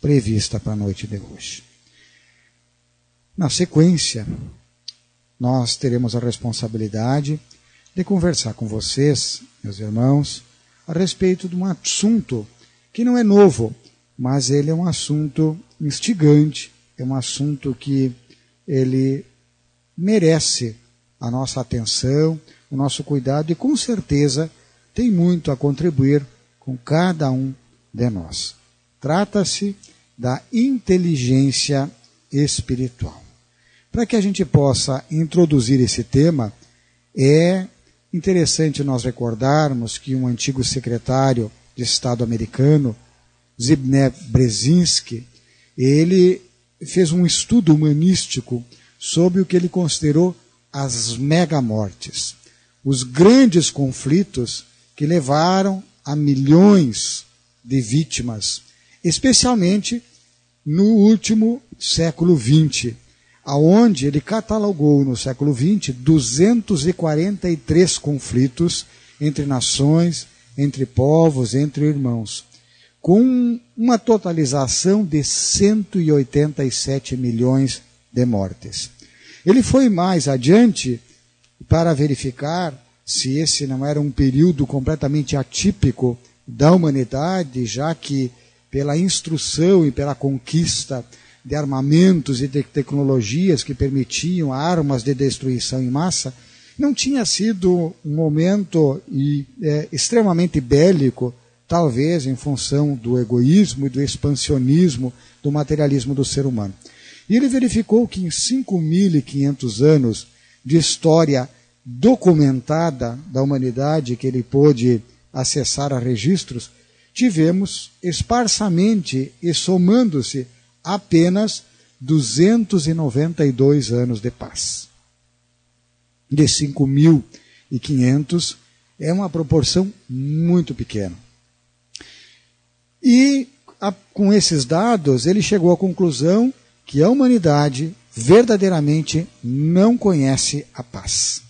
prevista para a noite de hoje. Na sequência, nós teremos a responsabilidade de conversar com vocês, meus irmãos, a respeito de um assunto que não é novo, mas ele é um assunto instigante, é um assunto que ele merece a nossa atenção, o nosso cuidado e com certeza tem muito a contribuir com cada um de nós. Trata-se da inteligência espiritual. Para que a gente possa introduzir esse tema, é interessante nós recordarmos que um antigo secretário de Estado americano, Zbigniew Brzezinski, ele fez um estudo humanístico sobre o que ele considerou as megamortes, os grandes conflitos que levaram a milhões de vítimas, especialmente no último século XX, aonde ele catalogou no século XX 243 conflitos entre nações, entre povos, entre irmãos, com uma totalização de 187 milhões de mortes. Ele foi mais adiante para verificar se esse não era um período completamente atípico da humanidade, já que pela instrução e pela conquista de armamentos e de tecnologias que permitiam armas de destruição em massa, não tinha sido um momento extremamente bélico, talvez em função do egoísmo e do expansionismo, do materialismo do ser humano. E ele verificou que em 5.500 anos de história documentada da humanidade, que ele pôde acessar a registros, tivemos esparsamente e somando-se apenas 292 anos de paz. De 5.500 é uma proporção muito pequena. E com esses dados ele chegou à conclusão que a humanidade verdadeiramente não conhece a paz.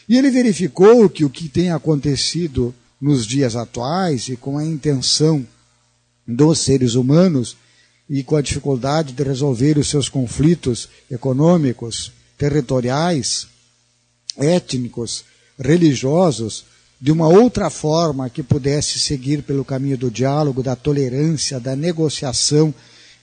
E ele verificou que o que tem acontecido nos dias atuais e com a intenção dos seres humanos e com a dificuldade de resolver os seus conflitos econômicos, territoriais, étnicos, religiosos, de uma outra forma que pudesse seguir pelo caminho do diálogo, da tolerância, da negociação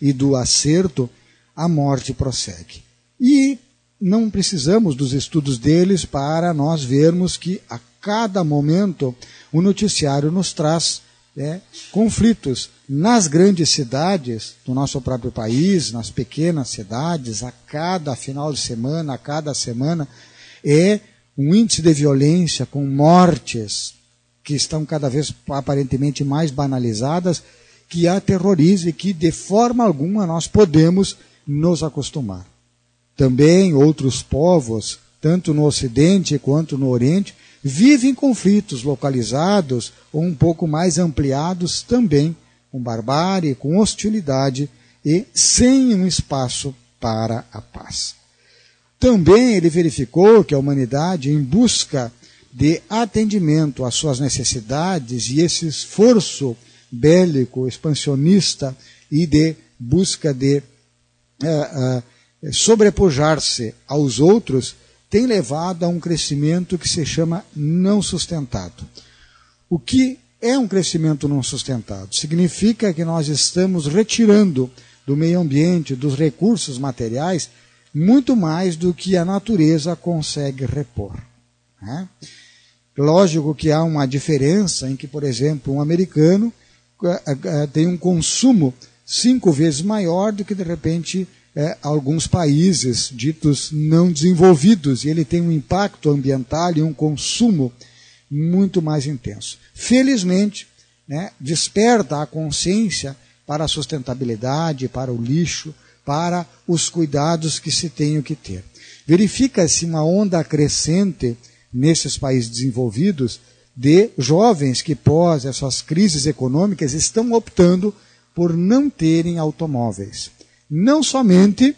e do acerto, a morte prossegue. E não precisamos dos estudos deles para nós vermos que a cada momento o noticiário nos traz conflitos nas grandes cidades do nosso próprio país, nas pequenas cidades, a cada final de semana, a cada semana, é um índice de violência com mortes que estão cada vez aparentemente mais banalizadas, que aterroriza e que de forma alguma nós podemos nos acostumar. Também outros povos, tanto no Ocidente quanto no Oriente, vivem conflitos localizados ou um pouco mais ampliados também, com barbárie, com hostilidade e sem um espaço para a paz. Também ele verificou que a humanidade, em busca de atendimento às suas necessidades e esse esforço bélico, expansionista e de busca de sobrepujar-se aos outros, tem levado a um crescimento que se chama não sustentado. O que é um crescimento não sustentado? Significa que nós estamos retirando do meio ambiente, dos recursos materiais, muito mais do que a natureza consegue repor. Lógico que há uma diferença em que, por exemplo, um americano tem um consumo 5 vezes maior do que, de repente, alguns países ditos não desenvolvidos, e ele tem um impacto ambiental e um consumo muito mais intenso. Felizmente, desperta a consciência para a sustentabilidade, para o lixo, para os cuidados que se tem que ter. Verifica-se uma onda crescente nesses países desenvolvidos de jovens que, pós essas crises econômicas, estão optando por não terem automóveis. Não somente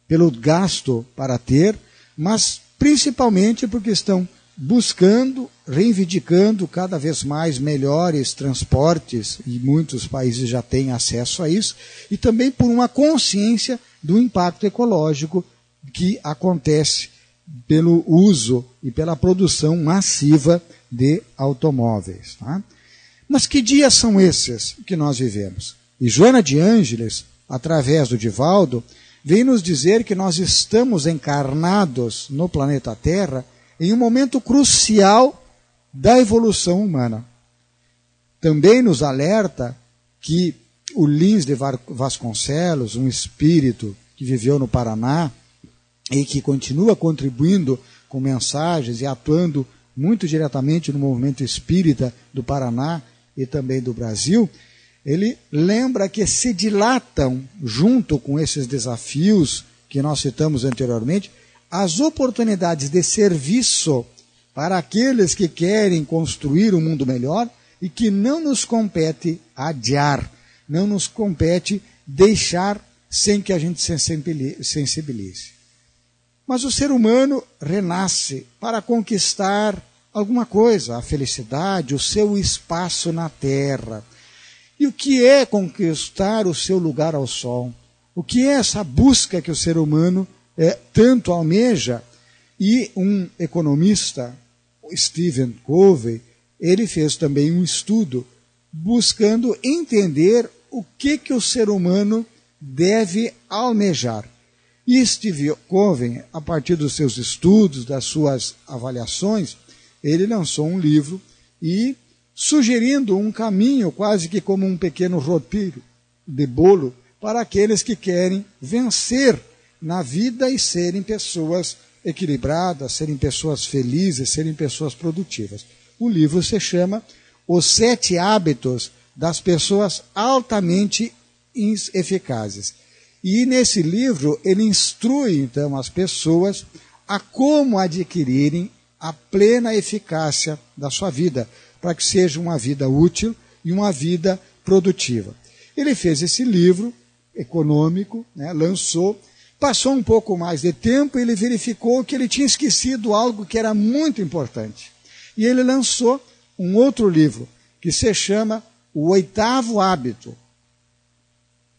pelo gasto para ter, mas principalmente porque estão buscando, reivindicando cada vez mais melhores transportes, e muitos países já têm acesso a isso, e também por uma consciência do impacto ecológico que acontece pelo uso e pela produção massiva de automóveis. Tá? Mas que dias são esses que nós vivemos? E Joana de Ângeles, através do Divaldo, vem nos dizer que nós estamos encarnados no planeta Terra em um momento crucial da evolução humana. Também nos alerta que o Lins de Vasconcelos, um espírito que viveu no Paraná e que continua contribuindo com mensagens e atuando muito diretamente no movimento espírita do Paraná e também do Brasil, ele lembra que se dilatam, junto com esses desafios que nós citamos anteriormente, as oportunidades de serviço para aqueles que querem construir um mundo melhor e que não nos compete adiar, não nos compete deixar sem que a gente se sensibilize. Mas o ser humano renasce para conquistar alguma coisa, a felicidade, o seu espaço na Terra. E o que é conquistar o seu lugar ao sol? O que é essa busca que o ser humano tanto almeja? E um economista, Stephen Covey, ele fez também um estudo buscando entender o que o ser humano deve almejar. E Stephen Covey, a partir dos seus estudos, das suas avaliações, ele lançou um livro e sugerindo um caminho quase que como um pequeno roteiro de bolo para aqueles que querem vencer na vida e serem pessoas equilibradas, serem pessoas felizes, serem pessoas produtivas. O livro se chama Os 7 Hábitos das Pessoas Altamente Eficazes. E nesse livro ele instrui então as pessoas a como adquirirem a plena eficácia da sua vida, para que seja uma vida útil e uma vida produtiva. Ele fez esse livro econômico, lançou, passou um pouco mais de tempo e ele verificou que ele tinha esquecido algo que era muito importante. E ele lançou um outro livro, que se chama O 8º Hábito.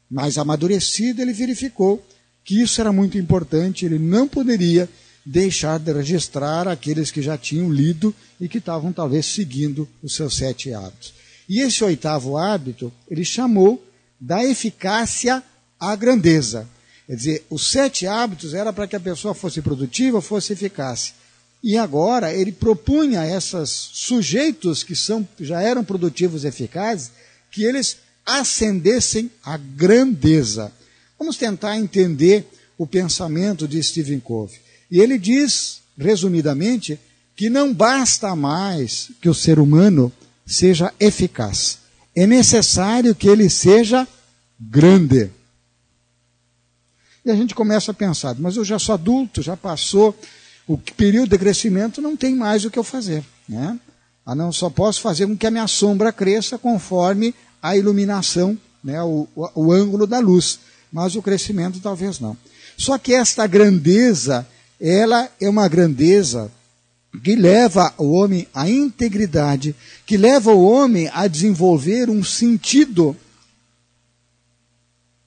Mais amadurecido, ele verificou que isso era muito importante, ele não poderia deixar de registrar aqueles que já tinham lido e que estavam talvez seguindo os seus 7 hábitos. E esse 8º hábito, ele chamou da eficácia à grandeza. Quer dizer, os 7 hábitos era para que a pessoa fosse produtiva, fosse eficaz. E agora ele propunha a esses sujeitos que já eram produtivos e eficazes, que eles ascendessem à grandeza. Vamos tentar entender o pensamento de Stephen Covey. E ele diz, resumidamente, que não basta mais que o ser humano seja eficaz. É necessário que ele seja grande. E a gente começa a pensar, mas eu já sou adulto, já passou o período de crescimento, não tem mais o que eu fazer. Só posso fazer com que a minha sombra cresça conforme a iluminação, o ângulo da luz. Mas o crescimento talvez não. Só que esta grandeza, ela é uma grandeza que leva o homem à integridade, que leva o homem a desenvolver um sentido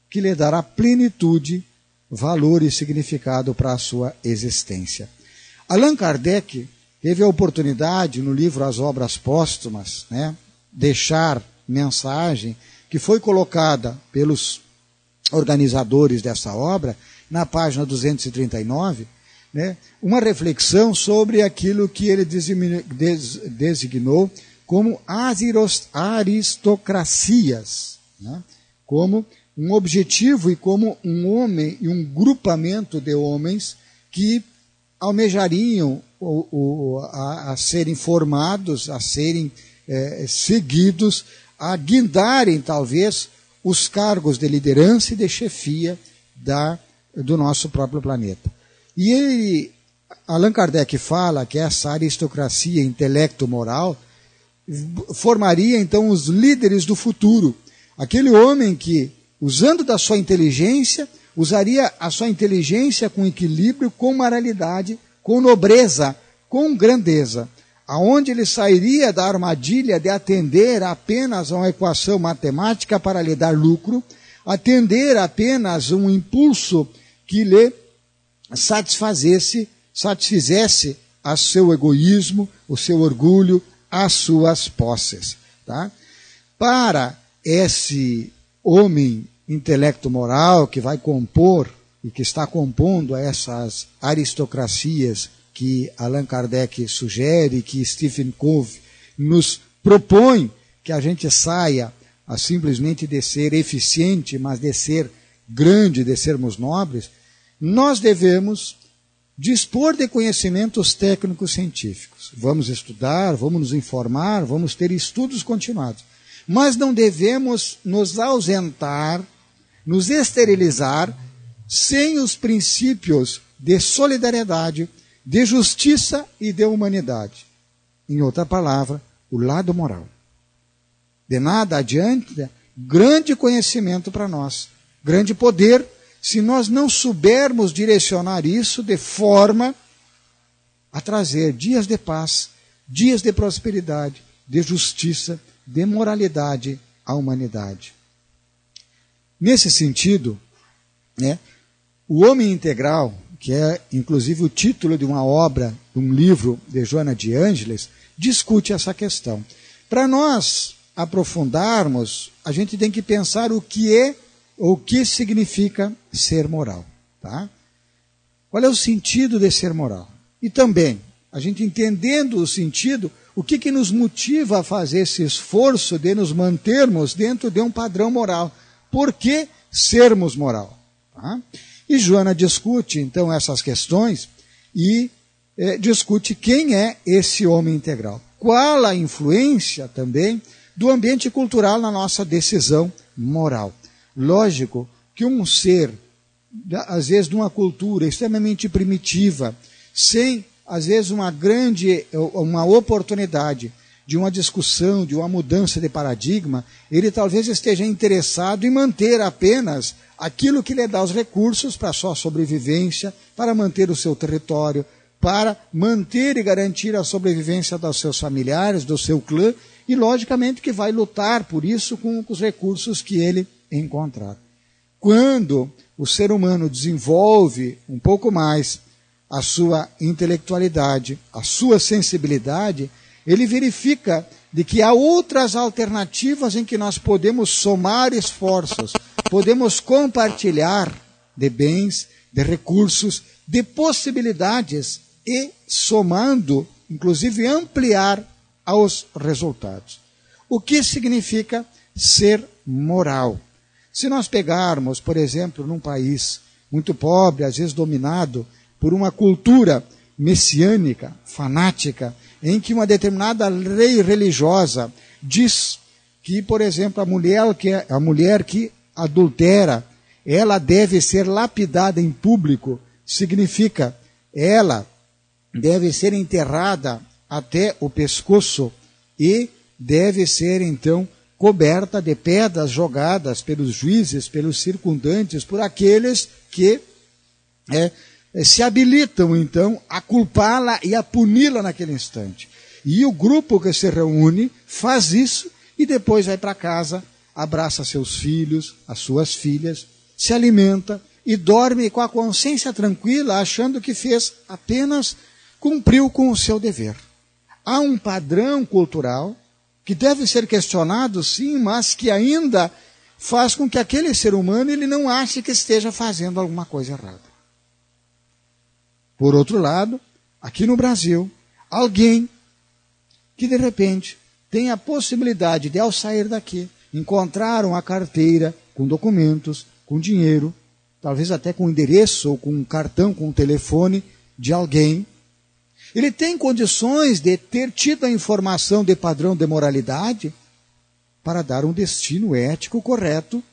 que lhe dará plenitude, valor e significado para a sua existência. Allan Kardec teve a oportunidade, no livro As Obras Póstumas, deixar mensagem que foi colocada pelos organizadores dessa obra, na página 239, uma reflexão sobre aquilo que ele designou como as aristocracias, como um objetivo e como um homem e um grupamento de homens que almejariam a serem formados, a serem seguidos, a guindarem talvez os cargos de liderança e de chefia do nosso próprio planeta. E Allan Kardec fala que essa aristocracia intelecto-moral formaria então os líderes do futuro. Aquele homem que, usando da sua inteligência, usaria a sua inteligência com equilíbrio, com moralidade, com nobreza, com grandeza, aonde ele sairia da armadilha de atender apenas a uma equação matemática para lhe dar lucro, atender apenas um impulso que lhe satisfizesse a seu egoísmo, o seu orgulho, as suas posses. Tá? Para esse homem intelecto moral que vai compor e que está compondo essas aristocracias que Allan Kardec sugere, que Stephen Covey nos propõe que a gente saia a simplesmente de ser eficiente, mas de ser grande, de sermos nobres, nós devemos dispor de conhecimentos técnicos científicos. Vamos estudar, vamos nos informar, vamos ter estudos continuados. Mas não devemos nos ausentar, nos esterilizar, sem os princípios de solidariedade, de justiça e de humanidade. Em outra palavra, o lado moral. De nada adianta grande conhecimento para nós, grande poder, se nós não soubermos direcionar isso de forma a trazer dias de paz, dias de prosperidade, de justiça, de moralidade à humanidade. Nesse sentido, o homem integral, que é inclusive o título de uma obra, de um livro de Joana de Ângeles, discute essa questão. Para nós aprofundarmos, a gente tem que pensar o que é ou o que significa ser moral. Tá? Qual é o sentido de ser moral? E também, a gente entendendo o sentido, o que nos motiva a fazer esse esforço de nos mantermos dentro de um padrão moral? Por que sermos moral? Tá? E Joana discute, então, essas questões e discute quem é esse homem integral. Qual a influência também do ambiente cultural na nossa decisão moral. Lógico que um ser, às vezes de uma cultura extremamente primitiva, sem, às vezes, uma oportunidade de uma discussão, de uma mudança de paradigma, ele talvez esteja interessado em manter apenas aquilo que lhe dá os recursos para a sua sobrevivência, para manter o seu território, para manter e garantir a sobrevivência dos seus familiares, do seu clã, e logicamente que vai lutar por isso com os recursos que ele encontrar. Quando o ser humano desenvolve um pouco mais a sua intelectualidade, a sua sensibilidade, ele verifica de que há outras alternativas em que nós podemos somar esforços, podemos compartilhar de bens, de recursos, de possibilidades e, somando, inclusive ampliar aos resultados. O que significa ser moral? Se nós pegarmos, por exemplo, num país muito pobre, às vezes dominado por uma cultura messiânica, fanática, em que uma determinada lei religiosa diz que, por exemplo, a mulher que adultera, ela deve ser lapidada em público, significa ela deve ser enterrada até o pescoço e deve ser, então, coberta de pedras jogadas pelos juízes, pelos circundantes, por aqueles que se habilitam, então, a culpá-la e a puni-la naquele instante. E o grupo que se reúne faz isso e depois vai para casa, abraça seus filhos, as suas filhas, se alimenta e dorme com a consciência tranquila, achando que cumpriu com o seu dever. Há um padrão cultural que deve ser questionado, sim, mas que ainda faz com que aquele ser humano ele não ache que esteja fazendo alguma coisa errada. Por outro lado, aqui no Brasil, alguém que de repente tem a possibilidade de, ao sair daqui, encontrar uma carteira com documentos, com dinheiro, talvez até com endereço ou com um cartão, com um telefone de alguém. Ele tem condições de ter tido a informação de padrão de moralidade para dar um destino ético correto,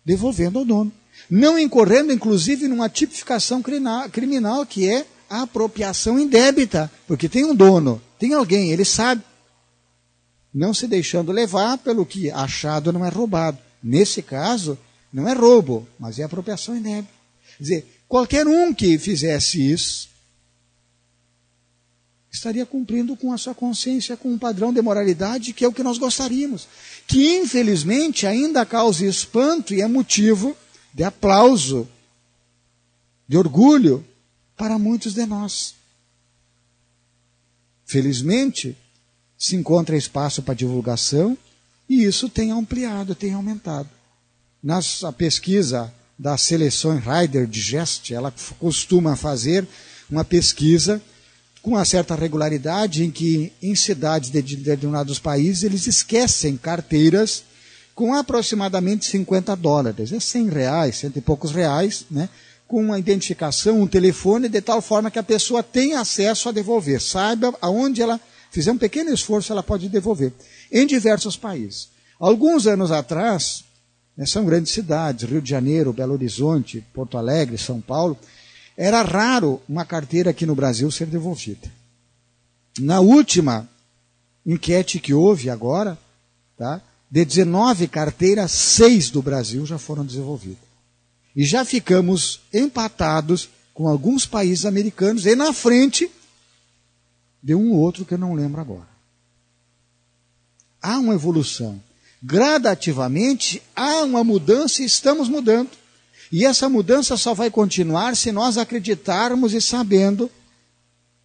devolvendo ao dono. Não incorrendo, inclusive, numa tipificação criminal, que é a apropriação indébita, porque tem um dono, tem alguém, ele sabe. Não se deixando levar pelo que achado não é roubado. Nesse caso, não é roubo, mas é apropriação indébita. Quer dizer, qualquer um que fizesse isso, estaria cumprindo com a sua consciência, com um padrão de moralidade que é o que nós gostaríamos, que infelizmente ainda causa espanto e é motivo de aplauso, de orgulho para muitos de nós. Felizmente, se encontra espaço para divulgação e isso tem ampliado, tem aumentado. A pesquisa da seleção Rider Digest, ela costuma fazer uma pesquisa com uma certa regularidade em que em cidades de determinados países eles esquecem carteiras com aproximadamente $50. É R$100, cento e poucos reais, né? Com uma identificação, um telefone, de tal forma que a pessoa tenha acesso a devolver. Saiba aonde ela fizer um pequeno esforço, ela pode devolver. Em diversos países. Alguns anos atrás, são grandes cidades, Rio de Janeiro, Belo Horizonte, Porto Alegre, São Paulo, era raro uma carteira aqui no Brasil ser devolvida. Na última enquete que houve agora, tá, de 19 carteiras, 6 do Brasil já foram desenvolvidas. E já ficamos empatados com alguns países americanos e na frente de um outro que eu não lembro agora. Há uma evolução. Gradativamente há uma mudança e estamos mudando. E essa mudança só vai continuar se nós acreditarmos e sabendo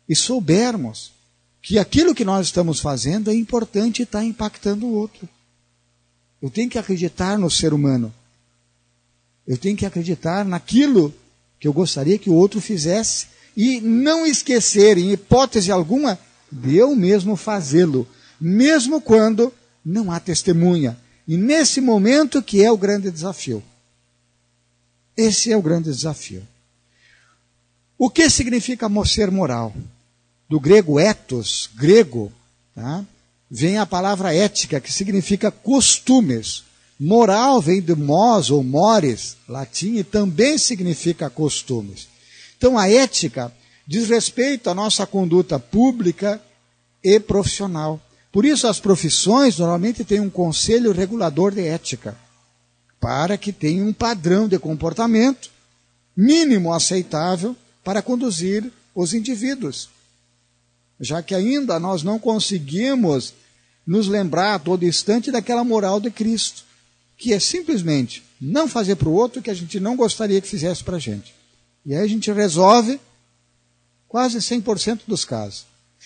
e soubermos que aquilo que nós estamos fazendo é importante e está impactando o outro. Eu tenho que acreditar no ser humano. Eu tenho que acreditar naquilo que eu gostaria que o outro fizesse e não esquecer, em hipótese alguma, de eu mesmo fazê-lo, mesmo quando não há testemunha. E nesse momento que é o grande desafio. Esse é o grande desafio. O que significa ser moral? Do grego ethos, grego, tá? Vem a palavra ética, que significa costumes. Moral vem de mos ou mores, latim, e também significa costumes. Então a ética diz respeito à nossa conduta pública e profissional. Por isso as profissões normalmente têm um conselho regulador de ética, para que tenha um padrão de comportamento mínimo aceitável para conduzir os indivíduos. Já que ainda nós não conseguimos nos lembrar a todo instante daquela moral de Cristo, que é simplesmente não fazer para o outro o que a gente não gostaria que fizesse para a gente. E aí a gente resolve quase 100% dos casos.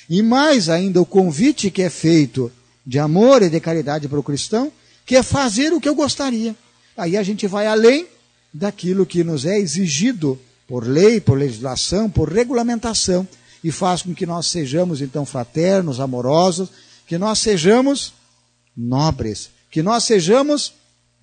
E mais ainda o convite que é feito de amor e de caridade para o cristão, que é fazer o que eu gostaria. Aí a gente vai além daquilo que nos é exigido por lei, por legislação, por regulamentação, e faz com que nós sejamos então fraternos, amorosos, que nós sejamos nobres, que nós sejamos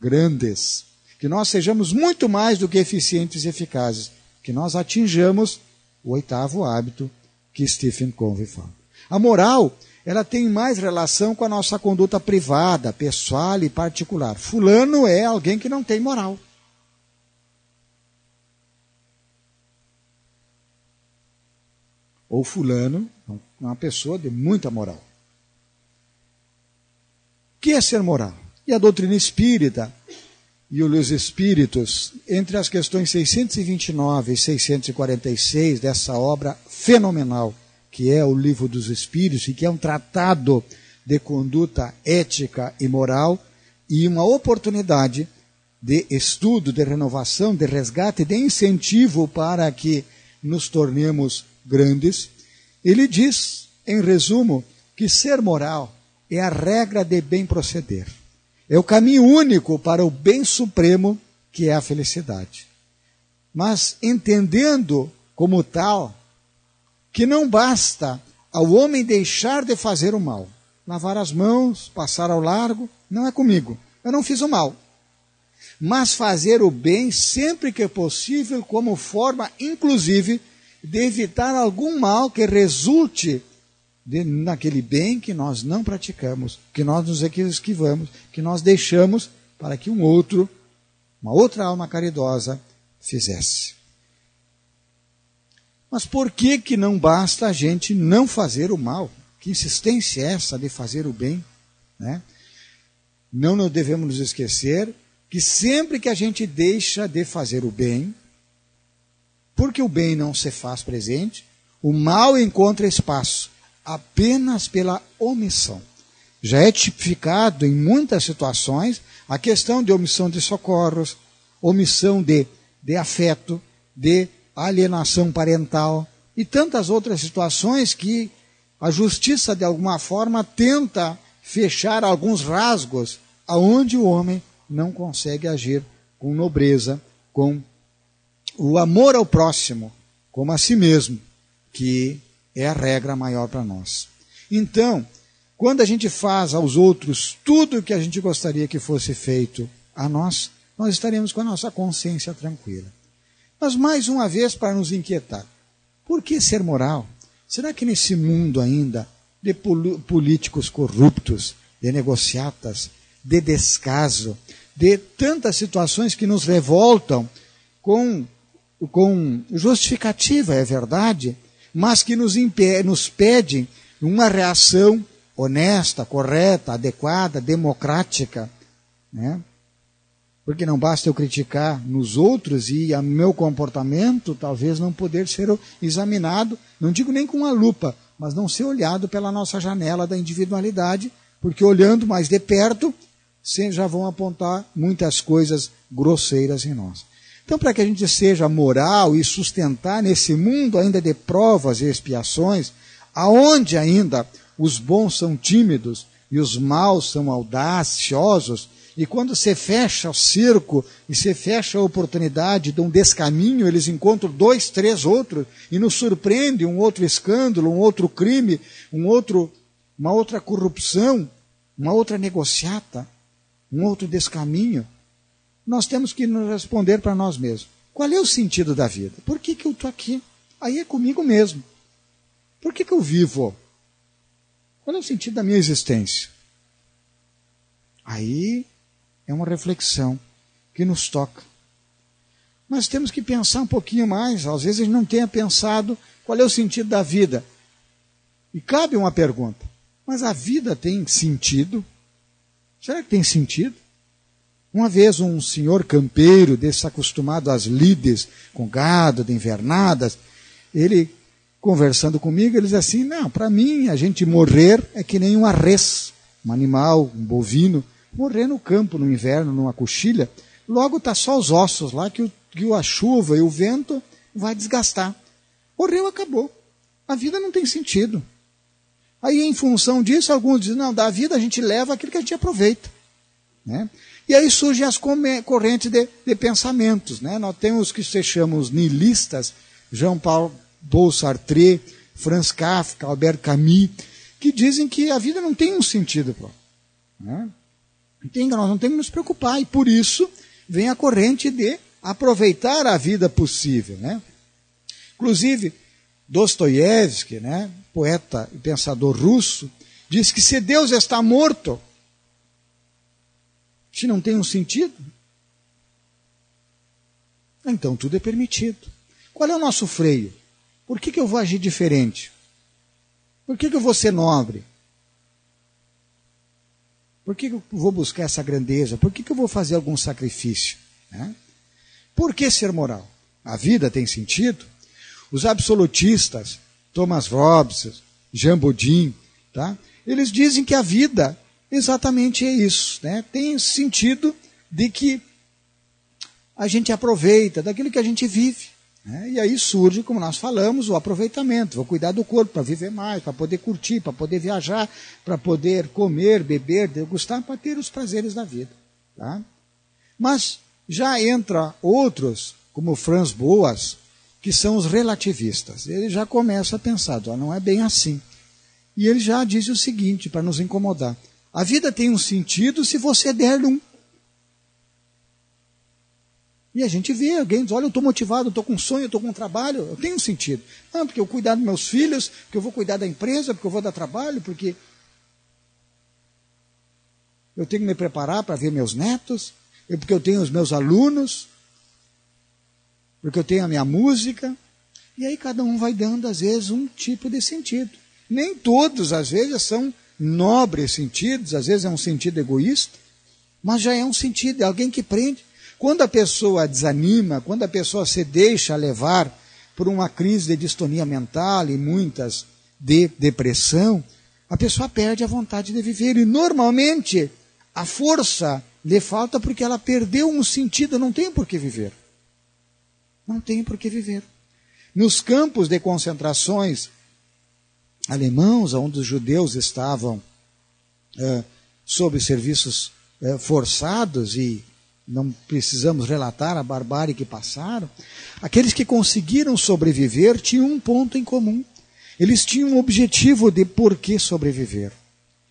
grandes, que nós sejamos muito mais do que eficientes e eficazes, que nós atinjamos o 8º hábito que Stephen Covey fala. A moral, ela tem mais relação com a nossa conduta privada, pessoal e particular. Fulano é alguém que não tem moral. Ou fulano é uma pessoa de muita moral. O que é ser moral? E a doutrina espírita e os espíritos, entre as questões 629 e 646 dessa obra fenomenal, que é o Livro dos Espíritos, e que é um tratado de conduta ética e moral, e uma oportunidade de estudo, de renovação, de resgate, de incentivo para que nos tornemos grandes. Ele diz, em resumo, que ser moral é a regra de bem proceder. É o caminho único para o bem supremo, que é a felicidade. Mas entendendo como tal, que não basta ao homem deixar de fazer o mal. Lavar as mãos, passar ao largo, não é comigo. Eu não fiz o mal. Mas fazer o bem sempre que é possível, como forma, inclusive, de evitar algum mal que resulte naquele bem que nós não praticamos, que nós nos esquivamos, que nós deixamos para que uma outra alma caridosa fizesse. Mas por que não basta a gente não fazer o mal? Que insistência é essa de fazer o bem? Né? Não devemos nos esquecer que sempre que a gente deixa de fazer o bem, porque o bem não se faz presente, o mal encontra espaço. apenas pela omissão. Já é tipificado em muitas situações a questão de omissão de socorros, omissão de afeto, de alienação parental e tantas outras situações que a justiça, de alguma forma, tenta fechar alguns rasgos aonde o homem não consegue agir com nobreza, com o amor ao próximo, como a si mesmo, que é a regra maior para nós. Então, quando a gente faz aos outros tudo o que a gente gostaria que fosse feito a nós, nós estaremos com a nossa consciência tranquila. Mas, mais uma vez, para nos inquietar, por que ser moral? Será que nesse mundo ainda de políticos corruptos, de negociatas, de descaso, de tantas situações que nos revoltam com justificativa, é verdade, mas que nos pedem uma reação honesta, correta, adequada, democrática, né? Porque não basta eu criticar nos outros e o meu comportamento talvez não poder ser examinado, não digo nem com uma lupa, mas não ser olhado pela nossa janela da individualidade, porque olhando mais de perto, já vão apontar muitas coisas grosseiras em nós. Então, para que a gente seja moral e sustentar nesse mundo ainda de provas e expiações, aonde ainda os bons são tímidos e os maus são audaciosos, e quando você fecha o cerco e você fecha a oportunidade de um descaminho, eles encontram 2, 3 outros e nos surpreende um outro escândalo, um outro crime, uma outra corrupção, uma outra negociata, um outro descaminho. Nós temos que nos responder para nós mesmos. Qual é o sentido da vida? Por que eu estou aqui? Aí é comigo mesmo. Por que eu vivo? Qual é o sentido da minha existência? Aí é uma reflexão que nos toca. Mas temos que pensar um pouquinho mais. Às vezes a gente não tenha pensado qual é o sentido da vida. E cabe uma pergunta. Mas a vida tem sentido? Será que tem sentido? Uma vez um senhor campeiro, desse acostumado às lides, com gado, de invernadas, ele, conversando comigo, ele diz assim, não, para mim, a gente morrer é que nem uma res, um animal, um bovino, morrer no campo, no inverno, numa coxilha, logo está só os ossos lá, que a chuva e o vento vai desgastar. Morreu, acabou. A vida não tem sentido. Aí, em função disso, alguns dizem, não, da vida a gente leva aquilo que a gente aproveita. Né? E aí surgem as correntes de pensamentos. Né? Nós temos os que se chamam os nihilistas, Jean-Paul Sartre, Franz Kafka, Albert Camus, que dizem que a vida não tem um sentido próprio. Né? Nós não temos que nos preocupar, e por isso vem a corrente de aproveitar a vida possível. Né? Inclusive, Dostoiévski, né, poeta e pensador russo, diz que se Deus está morto, se não tem um sentido, então tudo é permitido. Qual é o nosso freio? Por que eu vou agir diferente? Por que eu vou ser nobre? Por que eu vou buscar essa grandeza? Por que eu vou fazer algum sacrifício? Né? Por que ser moral? A vida tem sentido? Os absolutistas, Thomas Hobbes, Jean Bodin, tá? Eles dizem que a vida exatamente é isso. Né? Tem esse sentido de que a gente aproveita daquilo que a gente vive. Né? E aí surge, como nós falamos, o aproveitamento. Vou cuidar do corpo para viver mais, para poder curtir, para poder viajar, para poder comer, beber, degustar, para ter os prazeres da vida. Tá? Mas já entra outros, como Franz Boas, que são os relativistas. Ele já começa a pensar, não é bem assim. E ele já diz o seguinte, para nos incomodar. A vida tem um sentido se você der um. E a gente vê, alguém diz, olha, eu estou motivado, eu estou com sonho, eu estou com trabalho, eu tenho um sentido. Não, porque eu vou cuidar dos meus filhos, porque eu vou cuidar da empresa, porque eu vou dar trabalho, porque eu tenho que me preparar para ver meus netos, porque eu tenho os meus alunos, porque eu tenho a minha música. E aí cada um vai dando, às vezes, um tipo de sentido. Nem todos, às vezes, são nobres sentidos, às vezes é um sentido egoísta, mas já é um sentido, é alguém que prende. Quando a pessoa desanima, quando a pessoa se deixa levar por uma crise de distonia mental e muitas de depressão, a pessoa perde a vontade de viver. E normalmente a força lhe falta porque ela perdeu um sentido, não tem por que viver. Não tem por que viver. Nos campos de concentrações alemãos, onde os judeus estavam sob serviços forçados, e não precisamos relatar a barbárie que passaram, aqueles que conseguiram sobreviver tinham um ponto em comum. Eles tinham um objetivo de por que sobreviver.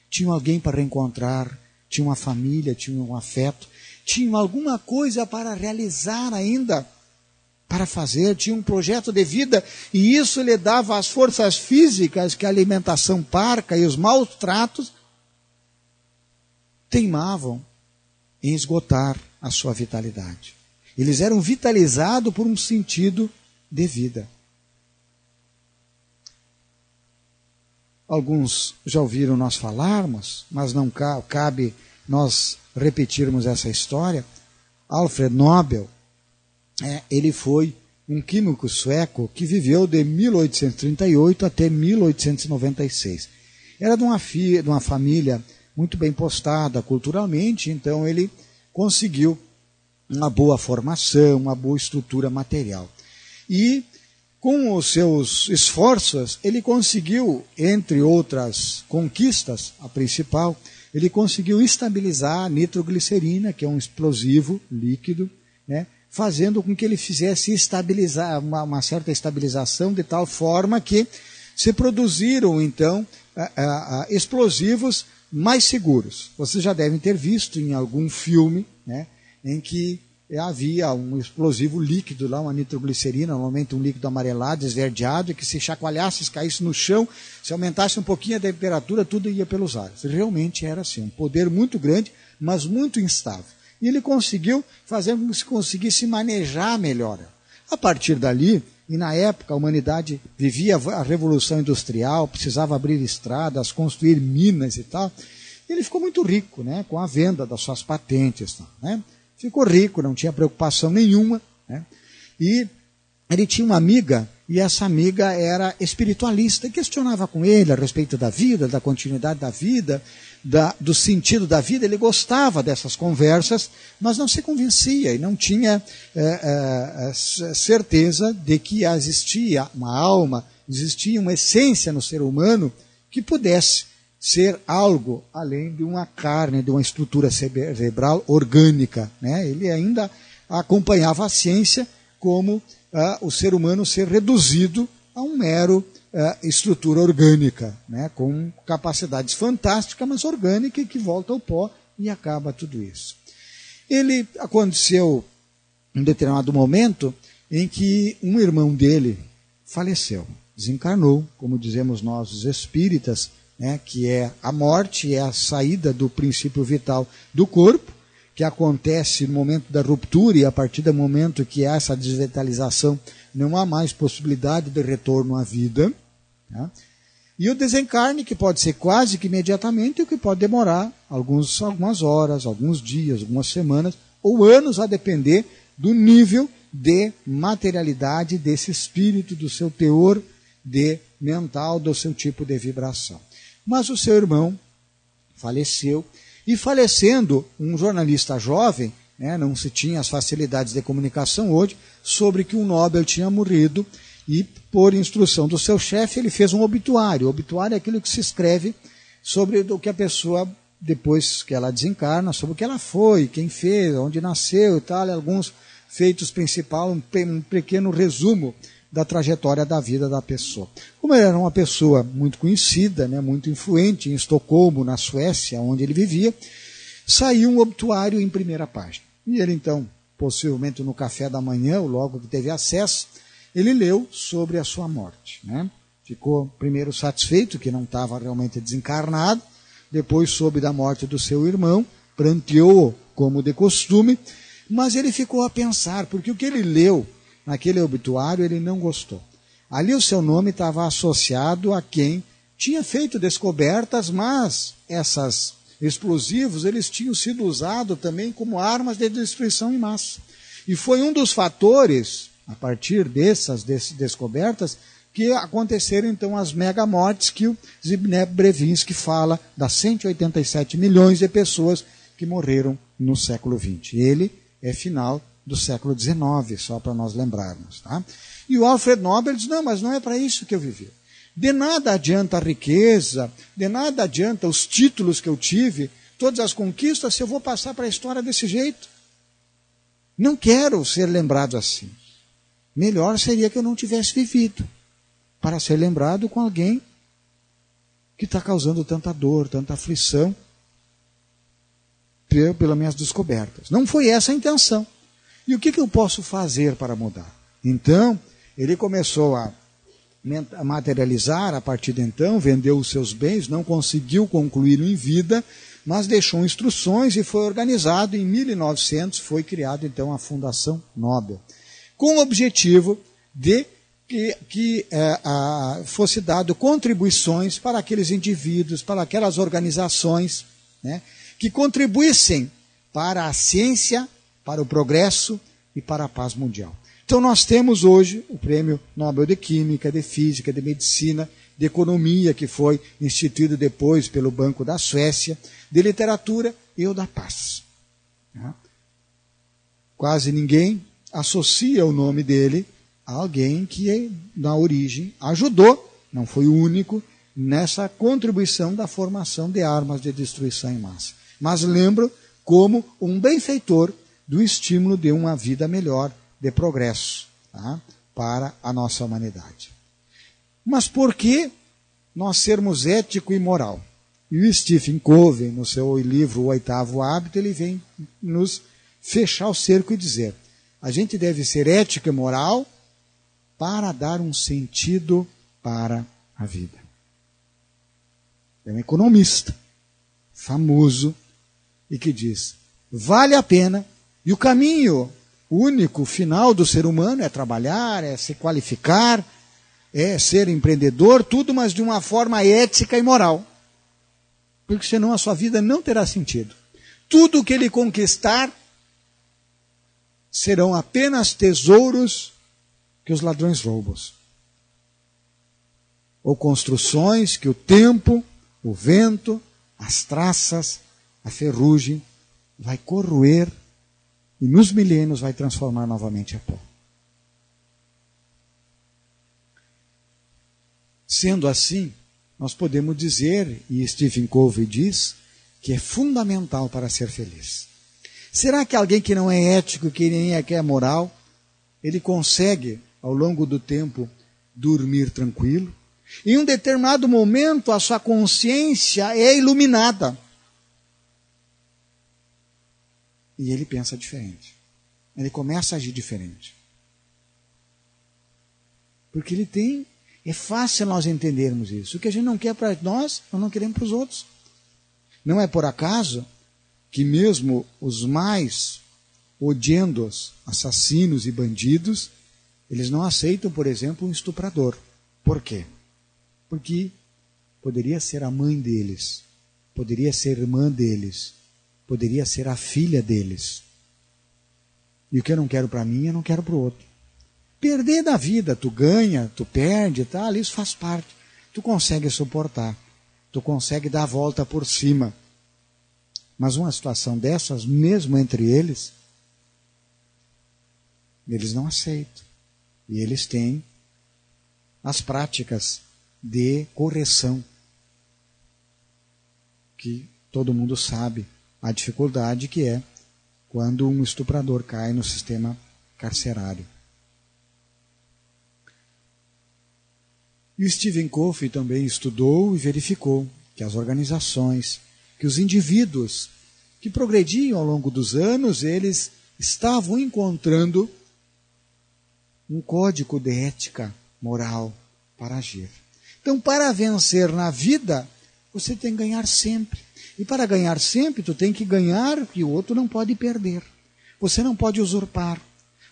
Tinham alguém para reencontrar, tinham uma família, tinham um afeto, tinham alguma coisa para realizar ainda, para fazer, tinham um projeto de vida, e isso lhe dava as forças físicas que a alimentação parca e os maus tratos teimavam em esgotar a sua vitalidade. Eles eram vitalizados por um sentido de vida. Alguns já ouviram nós falarmos, mas não cabe nós repetirmos essa história. Alfred Nobel, ele foi um químico sueco que viveu de 1838 até 1896. Era de uma família muito bem postada culturalmente, então ele conseguiu uma boa formação, uma boa estrutura material. E com os seus esforços, ele conseguiu, entre outras conquistas, a principal, ele conseguiu estabilizar a nitroglicerina, que é um explosivo líquido, né, fazendo com que ele fizesse estabilizar, uma certa estabilização, de tal forma que se produziram, então, explosivos mais seguros. Vocês já devem ter visto em algum filme, né, em que havia um explosivo líquido lá, uma nitroglicerina, normalmente um líquido amarelado, esverdeado, e que se chacoalhasse, se caísse no chão, se aumentasse um pouquinho a temperatura, tudo ia pelos ares. Realmente era assim, um poder muito grande, mas muito instável. E ele conseguiu fazer com que se conseguisse manejar melhor. A partir dali, e na época a humanidade vivia a Revolução Industrial, precisava abrir estradas, construir minas e tal, e ele ficou muito rico, né, com a venda das suas patentes, né? Ficou rico, não tinha preocupação nenhuma, né? E ele tinha uma amiga, e essa amiga era espiritualista, e questionava com ele a respeito da vida, da continuidade da vida, do sentido da vida. Ele gostava dessas conversas, mas não se convencia e não tinha certeza de que existia uma alma, existia uma essência no ser humano que pudesse ser algo além de uma carne, de uma estrutura cerebral orgânica, né? Ele ainda acompanhava a ciência como o ser humano ser reduzido a um mero estrutura orgânica, né? Com capacidades fantásticas, mas orgânica, e que volta ao pó e acaba tudo isso. Aconteceu um determinado momento em que um irmão dele faleceu, desencarnou, como dizemos nós, os espíritas, né, que é a morte, é a saída do princípio vital do corpo, que acontece no momento da ruptura, e a partir do momento que há essa desvitalização, não há mais possibilidade de retorno à vida. Tá? E o desencarne, que pode ser quase que imediatamente, e o que pode demorar algumas horas, alguns dias, algumas semanas, ou anos, a depender do nível de materialidade desse espírito, do seu teor mental, do seu tipo de vibração. Mas o seu irmão faleceu, e falecendo, um jornalista jovem, né, não se tinha as facilidades de comunicação hoje, sobre que um Nobel tinha morrido, e por instrução do seu chefe ele fez um obituário. O obituário é aquilo que se escreve sobre o que a pessoa, depois que ela desencarna, sobre o que ela foi, quem fez, onde nasceu e tal, alguns feitos principais, um pequeno resumo da trajetória da vida da pessoa. Como ele era uma pessoa muito conhecida, né, muito influente em Estocolmo, na Suécia, onde ele vivia, saiu um obituário em primeira página. E ele então, possivelmente no café da manhã, ou logo que teve acesso, ele leu sobre a sua morte, né? Ficou primeiro satisfeito que não estava realmente desencarnado, depois soube da morte do seu irmão, pranteou como de costume, mas ele ficou a pensar, porque o que ele leu naquele obituário ele não gostou. Ali o seu nome estava associado a quem tinha feito descobertas, mas esses explosivos eles tinham sido usados também como armas de destruição em massa. E foi um dos fatores, a partir dessas descobertas, que aconteceram então as megamortes que o Zbigniew Brzezinski fala das 187 milhões de pessoas que morreram no século XX. Ele é final do século XIX, só para nós lembrarmos. Tá? E o Alfred Nobel diz, não, mas não é para isso que eu vivi. De nada adianta a riqueza, de nada adianta os títulos que eu tive, todas as conquistas, se eu vou passar para a história desse jeito. Não quero ser lembrado assim. Melhor seria que eu não tivesse vivido, para ser lembrado com alguém que está causando tanta dor, tanta aflição, pelas minhas descobertas. Não foi essa a intenção. E o que eu posso fazer para mudar? Então, ele começou a materializar a partir de então, vendeu os seus bens, não conseguiu concluí-lo em vida, mas deixou instruções e foi organizado. Em 1900 foi criada então a Fundação Nobel, com o objetivo de que fosse dado contribuições para aqueles indivíduos, para aquelas organizações, né, que contribuíssem para a ciência, para o progresso e para a paz mundial. Então nós temos hoje o Prêmio Nobel de Química, de Física, de Medicina, de Economia, que foi instituído depois pelo Banco da Suécia, de Literatura e o da Paz. Quase ninguém associa o nome dele a alguém que, na origem, ajudou, não foi o único, nessa contribuição da formação de armas de destruição em massa. Mas lembro como um benfeitor do estímulo de uma vida melhor, de progresso, tá, para a nossa humanidade. Mas por que nós sermos ético e moral? E o Stephen Covey, no seu livro O Oitavo Hábito, ele vem nos fechar o cerco e dizer: a gente deve ser ético e moral para dar um sentido para a vida. É um economista famoso e que diz: vale a pena, e o caminho único, final do ser humano é trabalhar, é se qualificar, é ser empreendedor, tudo, mas de uma forma ética e moral. Porque senão a sua vida não terá sentido. Tudo que ele conquistar serão apenas tesouros que os ladrões roubam. Ou construções que o tempo, o vento, as traças, a ferrugem vai corroer e nos milênios vai transformar novamente a pó. Sendo assim, nós podemos dizer, e Stephen Covey diz, que é fundamental para ser feliz. Será que alguém que não é ético, que nem é moral, ele consegue, ao longo do tempo, dormir tranquilo? Em um determinado momento, a sua consciência é iluminada. E ele pensa diferente. Ele começa a agir diferente. Porque ele tem... É fácil nós entendermos isso. O que a gente não quer para nós não queremos para os outros. Não é por acaso que mesmo os mais odiendos, assassinos e bandidos, eles não aceitam, por exemplo, um estuprador. Por quê? Porque poderia ser a mãe deles, poderia ser a irmã deles, poderia ser a filha deles. E o que eu não quero para mim, eu não quero para o outro. Perder da vida, tu ganha, tu perde, tá? Isso faz parte. Tu consegue suportar, tu consegue dar a volta por cima. Mas uma situação dessas, mesmo entre eles não aceitam. E eles têm as práticas de correção, que todo mundo sabe a dificuldade que é quando um estuprador cai no sistema carcerário. E Stephen Covey também estudou e verificou que as organizações, que os indivíduos que progrediam ao longo dos anos, eles estavam encontrando um código de ética moral para agir. Então, para vencer na vida, você tem que ganhar sempre. E para ganhar sempre, tu tem que ganhar que o outro não pode perder. Você não pode usurpar.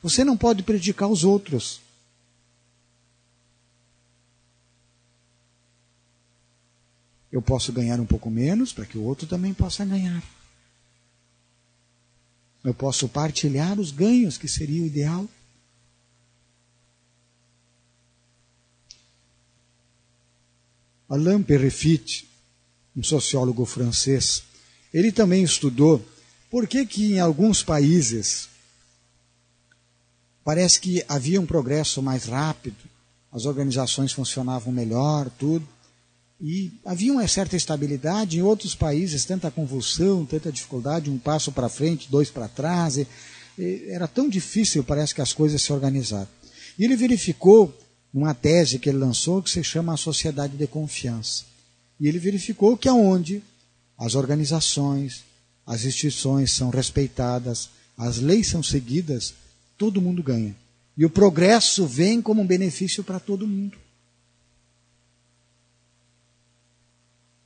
Você não pode prejudicar os outros. Eu posso ganhar um pouco menos para que o outro também possa ganhar. Eu posso partilhar os ganhos, que seria o ideal. Alain Peyrefitte, um sociólogo francês, ele também estudou por que em alguns países parece que havia um progresso mais rápido, as organizações funcionavam melhor, tudo, e havia uma certa estabilidade. Em outros países, tanta convulsão, tanta dificuldade, um passo para frente, dois para trás, era tão difícil, parece que as coisas se organizaram. E ele verificou uma tese que ele lançou que se chama a sociedade de confiança. E ele verificou que aonde as organizações, as instituições são respeitadas, as leis são seguidas, todo mundo ganha. E o progresso vem como um benefício para todo mundo.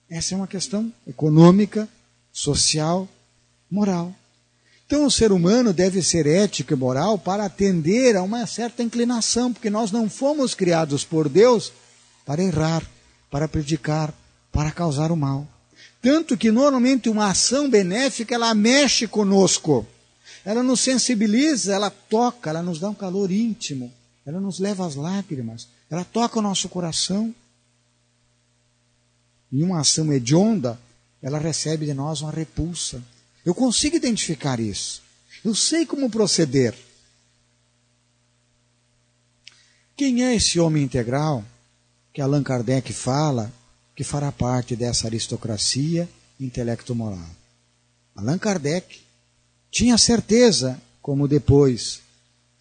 Essa é uma questão econômica, social, moral. Então o ser humano deve ser ético e moral para atender a uma certa inclinação, porque nós não fomos criados por Deus para errar, para predicar, para causar o mal. Tanto que normalmente uma ação benéfica, ela mexe conosco. Ela nos sensibiliza, ela toca, ela nos dá um calor íntimo, ela nos leva às lágrimas, ela toca o nosso coração. E uma ação hedionda, ela recebe de nós uma repulsa. Eu consigo identificar isso. Eu sei como proceder. Quem é esse homem integral que Allan Kardec fala que fará parte dessa aristocracia intelecto-moral? Allan Kardec tinha certeza, como depois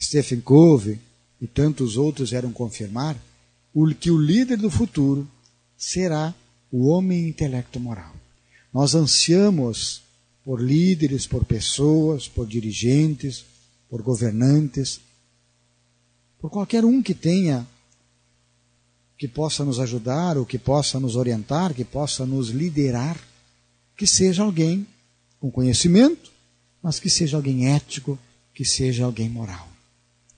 Stephen Covey e tantos outros vieram confirmar, que o líder do futuro será o homem intelecto-moral. Nós ansiamos por líderes, por pessoas, por dirigentes, por governantes, por qualquer um que tenha, que possa nos ajudar, ou que possa nos orientar, que possa nos liderar, que seja alguém com conhecimento, mas que seja alguém ético, que seja alguém moral.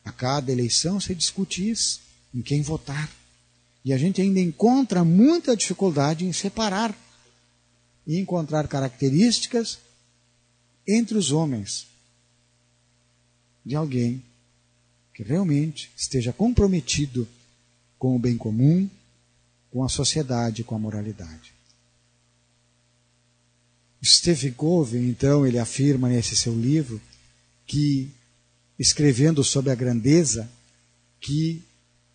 A cada eleição se discute isso, em quem votar. E a gente ainda encontra muita dificuldade em separar e encontrar características entre os homens de alguém que realmente esteja comprometido com o bem comum, com a sociedade, com a moralidade. Stephen Covey, então, ele afirma nesse seu livro que, escrevendo sobre a grandeza, que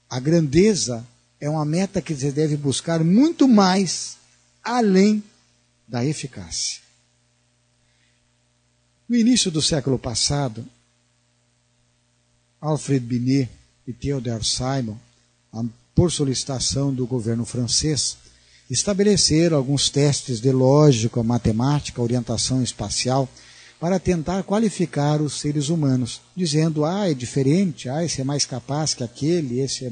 a grandeza é uma meta que você deve buscar muito mais além da eficácia. No início do século passado, Alfred Binet e Theodore Simon, por solicitação do governo francês, estabeleceram alguns testes de lógica, matemática, orientação espacial, para tentar qualificar os seres humanos, dizendo, é diferente, esse é mais capaz que aquele, esse é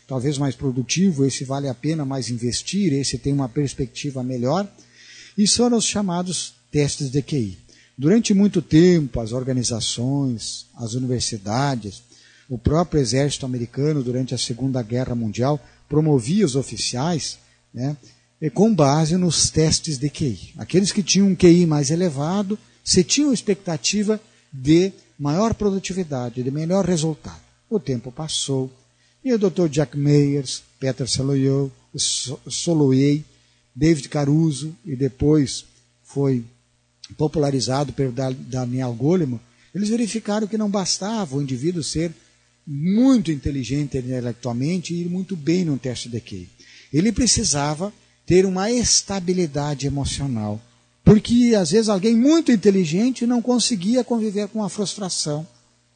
talvez mais produtivo, esse vale a pena mais investir, esse tem uma perspectiva melhor. E foram os chamados testes de QI. Durante muito tempo, as organizações, as universidades, o próprio exército americano, durante a Segunda Guerra Mundial, promovia os oficiais, com base nos testes de QI. Aqueles que tinham um QI mais elevado, se tinham expectativa de maior produtividade, de melhor resultado. O tempo passou, e o Dr. Jack Mayers, Peter Salovey, David Caruso, e depois foi popularizado pelo Daniel Goleman, eles verificaram que não bastava o indivíduo ser muito inteligente intelectualmente e ir muito bem no teste de QI. Ele precisava ter uma estabilidade emocional, porque às vezes alguém muito inteligente não conseguia conviver com a frustração.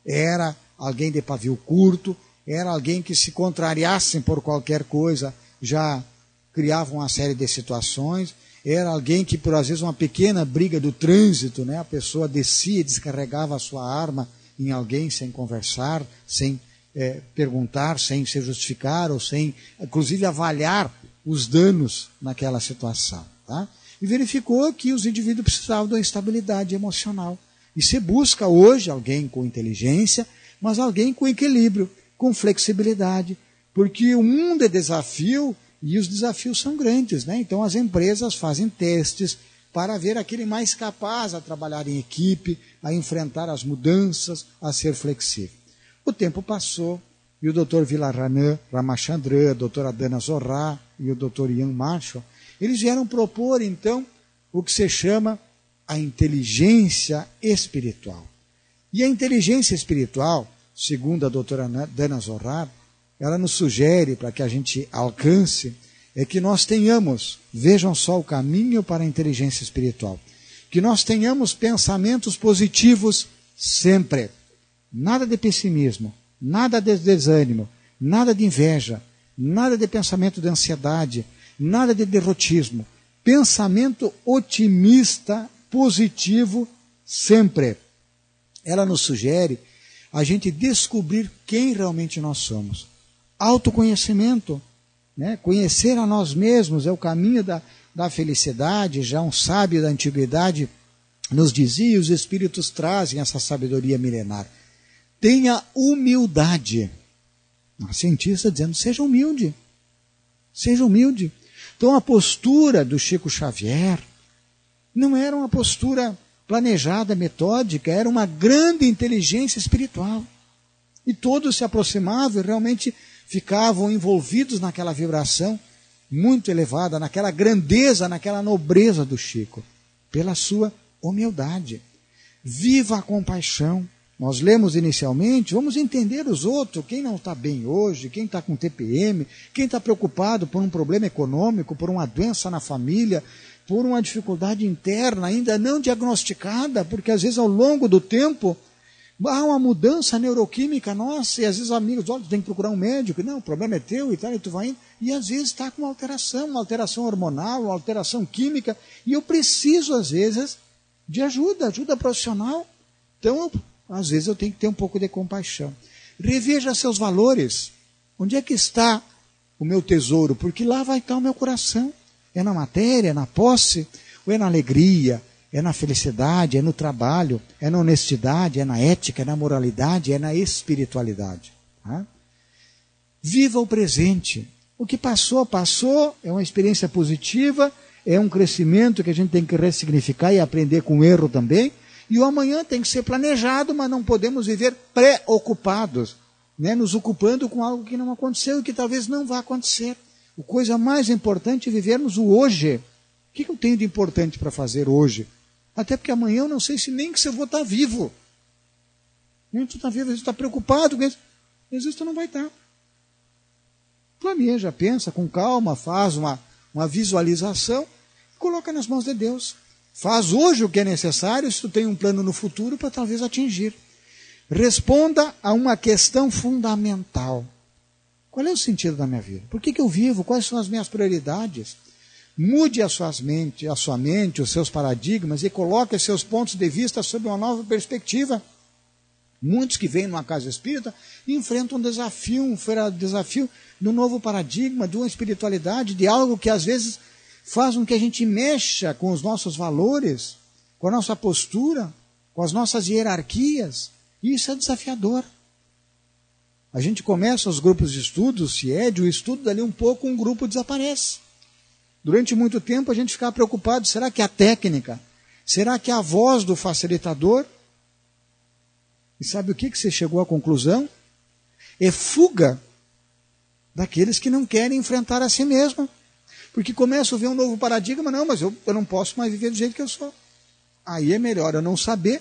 Era alguém de pavio curto, era alguém que se contrariassem por qualquer coisa já criava uma série de situações, era alguém que por às vezes uma pequena briga do trânsito, a pessoa descia e descarregava a sua arma em alguém sem conversar, sem perguntar, sem se justificar ou sem inclusive avaliar os danos naquela situação. Tá? E verificou que os indivíduos precisavam de uma estabilidade emocional. E se busca hoje alguém com inteligência, mas alguém com equilíbrio, com flexibilidade, porque o mundo é desafio e os desafios são grandes. Então as empresas fazem testes para ver aquele mais capaz a trabalhar em equipe, a enfrentar as mudanças, a ser flexível. O tempo passou e o Dr. Vilaranand Ramachandran, a doutora Dana Zohar e o Dr. Ian Marshall, eles vieram propor, então, o que se chama a inteligência espiritual. E a inteligência espiritual, segundo a doutora Dana Zohar, ela nos sugere, para que a gente alcance, é que nós tenhamos, vejam só o caminho para a inteligência espiritual, que nós tenhamos pensamentos positivos sempre. Nada de pessimismo, nada de desânimo, nada de inveja, nada de pensamento de ansiedade, nada de derrotismo. Pensamento otimista, positivo, sempre. Ela nos sugere a gente descobrir quem realmente nós somos. Autoconhecimento, né? Conhecer a nós mesmos é o caminho da felicidade. Já um sábio da antiguidade nos dizia, os espíritos trazem essa sabedoria milenar. Tenha humildade. A cientista dizendo, seja humilde. Seja humilde. Então a postura do Chico Xavier não era uma postura planejada, metódica, era uma grande inteligência espiritual. E todos se aproximavam e realmente ficavam envolvidos naquela vibração muito elevada, naquela grandeza, naquela nobreza do Chico, pela sua humildade. Viva a compaixão. Nós lemos inicialmente, vamos entender os outros, quem não está bem hoje, quem está com TPM, quem está preocupado por um problema econômico, por uma doença na família, por uma dificuldade interna ainda não diagnosticada, porque às vezes ao longo do tempo há uma mudança neuroquímica nossa, e às vezes amigos, olha, tu tem que procurar um médico, não, o problema é teu e tal, e tu vai indo, e às vezes está com uma alteração hormonal, uma alteração química, e eu preciso às vezes de ajuda profissional. Então, às vezes eu tenho que ter um pouco de compaixão. Reveja seus valores. Onde é que está o meu tesouro? Porque lá vai estar o meu coração. É na matéria, é na posse, ou é na alegria, é na felicidade, é no trabalho, é na honestidade, é na ética, é na moralidade, é na espiritualidade. Tá? Viva o presente. O que passou, passou, é uma experiência positiva, é um crescimento que a gente tem que ressignificar e aprender com o erro também. E o amanhã tem que ser planejado, mas não podemos viver preocupados, né? Nos ocupando com algo que não aconteceu e que talvez não vá acontecer. A coisa mais importante é vivermos o hoje. O que eu tenho de importante para fazer hoje? Até porque amanhã eu não sei se nem que se eu vou estar vivo. Nem tu está vivo, às vezes está preocupado, às vezes tu não vai estar. Planeja, pensa com calma, faz uma visualização e coloca nas mãos de Deus. Faz hoje o que é necessário, se tu tem um plano no futuro para talvez atingir. Responda a uma questão fundamental. Qual é o sentido da minha vida? Por que eu vivo? Quais são as minhas prioridades? Mude a sua mente, os seus paradigmas e coloque seus pontos de vista sob uma nova perspectiva. Muitos que vêm numa casa espírita enfrentam um desafio de um novo paradigma, de uma espiritualidade, de algo que às vezes faz com que a gente mexa com os nossos valores, com a nossa postura, com as nossas hierarquias. E isso é desafiador. A gente começa os grupos de estudos, o estudo dali um pouco, um grupo desaparece. Durante muito tempo a gente ficava preocupado, será que é a técnica? Será que é a voz do facilitador? E sabe o que você chegou à conclusão? É fuga daqueles que não querem enfrentar a si mesmo. Porque começa a ver um novo paradigma, não, mas eu não posso mais viver do jeito que eu sou. Aí é melhor eu não saber,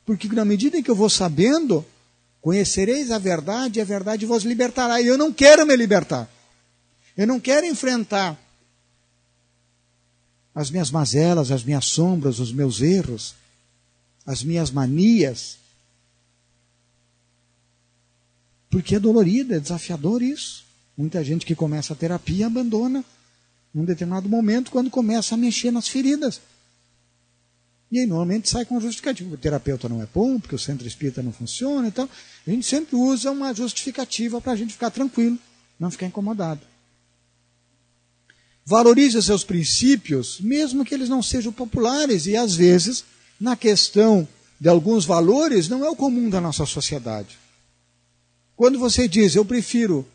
porque na medida em que eu vou sabendo, conhecereis a verdade e a verdade vos libertará. E eu não quero me libertar. Eu não quero enfrentar as minhas mazelas, as minhas sombras, os meus erros, as minhas manias. Porque é dolorido, é desafiador isso. Muita gente que começa a terapia abandona num determinado momento, quando começa a mexer nas feridas. E aí normalmente sai com justificativa. O terapeuta não é bom, porque o centro espírita não funciona e tal. A gente sempre usa uma justificativa para a gente ficar tranquilo, não ficar incomodado. Valorize os seus princípios, mesmo que eles não sejam populares. E às vezes, na questão de alguns valores, não é o comum da nossa sociedade. Quando você diz, eu prefiro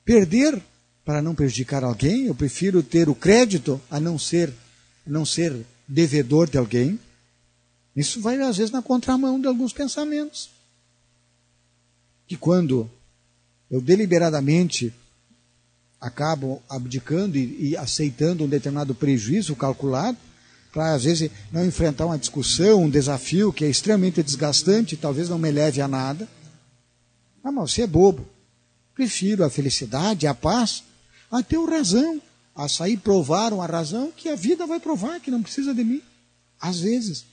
perder para não prejudicar alguém, eu prefiro ter o crédito a não ser devedor de alguém. Isso vai, às vezes, na contramão de alguns pensamentos. Que quando eu deliberadamente acabo abdicando e aceitando um determinado prejuízo calculado, para às vezes não enfrentar uma discussão, um desafio que é extremamente desgastante, talvez não me leve a nada. Ah, mas você é bobo. Prefiro a felicidade, a paz, a ter razão, a sair provar uma razão que a vida vai provar, que não precisa de mim. Às vezes.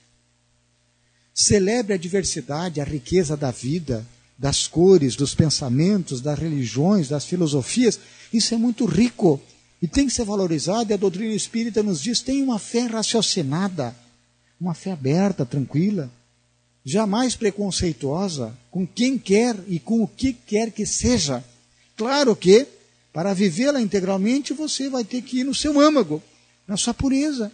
Celebre a diversidade, a riqueza da vida, das cores, dos pensamentos, das religiões, das filosofias. Isso é muito rico e tem que ser valorizado. E a doutrina espírita nos diz, tem uma fé raciocinada, uma fé aberta, tranquila, jamais preconceituosa com quem quer e com o que quer que seja. Claro que, para vivê-la integralmente, você vai ter que ir no seu âmago, na sua pureza.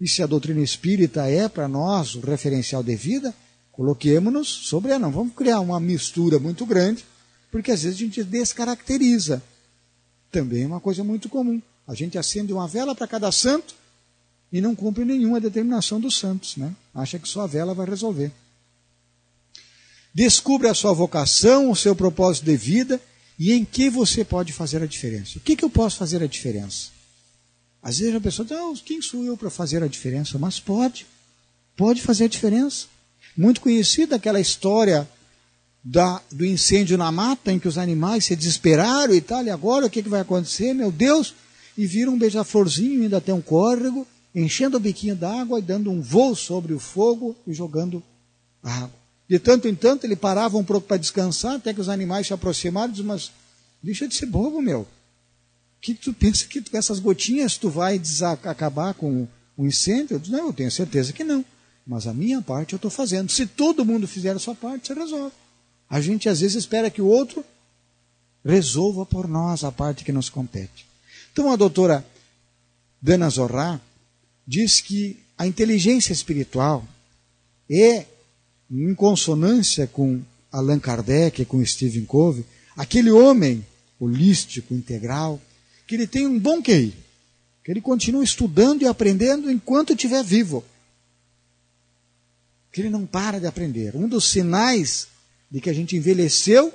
E se a doutrina espírita é para nós o referencial de vida, coloquemos-nos sobre ela. Não vamos criar uma mistura muito grande, porque às vezes a gente descaracteriza. Também é uma coisa muito comum. A gente acende uma vela para cada santo e não cumpre nenhuma determinação dos santos, né? Acha que só a vela vai resolver. Descubra a sua vocação, o seu propósito de vida e em que você pode fazer a diferença. O que eu posso fazer a diferença? Às vezes a pessoa diz, quem sou eu para fazer a diferença? Mas pode fazer a diferença. Muito conhecida aquela história do incêndio na mata, em que os animais se desesperaram e tal, e agora o que vai acontecer, meu Deus? E viram um beija-florzinho indo até um córrego, enchendo o biquinho d'água e dando um voo sobre o fogo e jogando água. De tanto em tanto ele parava um pouco para descansar, até que os animais se aproximaram e diziam, mas deixa de ser bobo, meu. Que tu pensa que com essas gotinhas tu vai acabar com o incêndio? Eu disse, não, eu tenho certeza que não. Mas a minha parte eu estou fazendo. Se todo mundo fizer a sua parte, você resolve. A gente às vezes espera que o outro resolva por nós a parte que nos compete. Então a doutora Dana Zohar diz que a inteligência espiritual é, em consonância com Allan Kardec e com Stephen Covey, aquele homem holístico, integral, que ele tem um bom QI, que ele continua estudando e aprendendo enquanto estiver vivo, que ele não para de aprender. Um dos sinais de que a gente envelheceu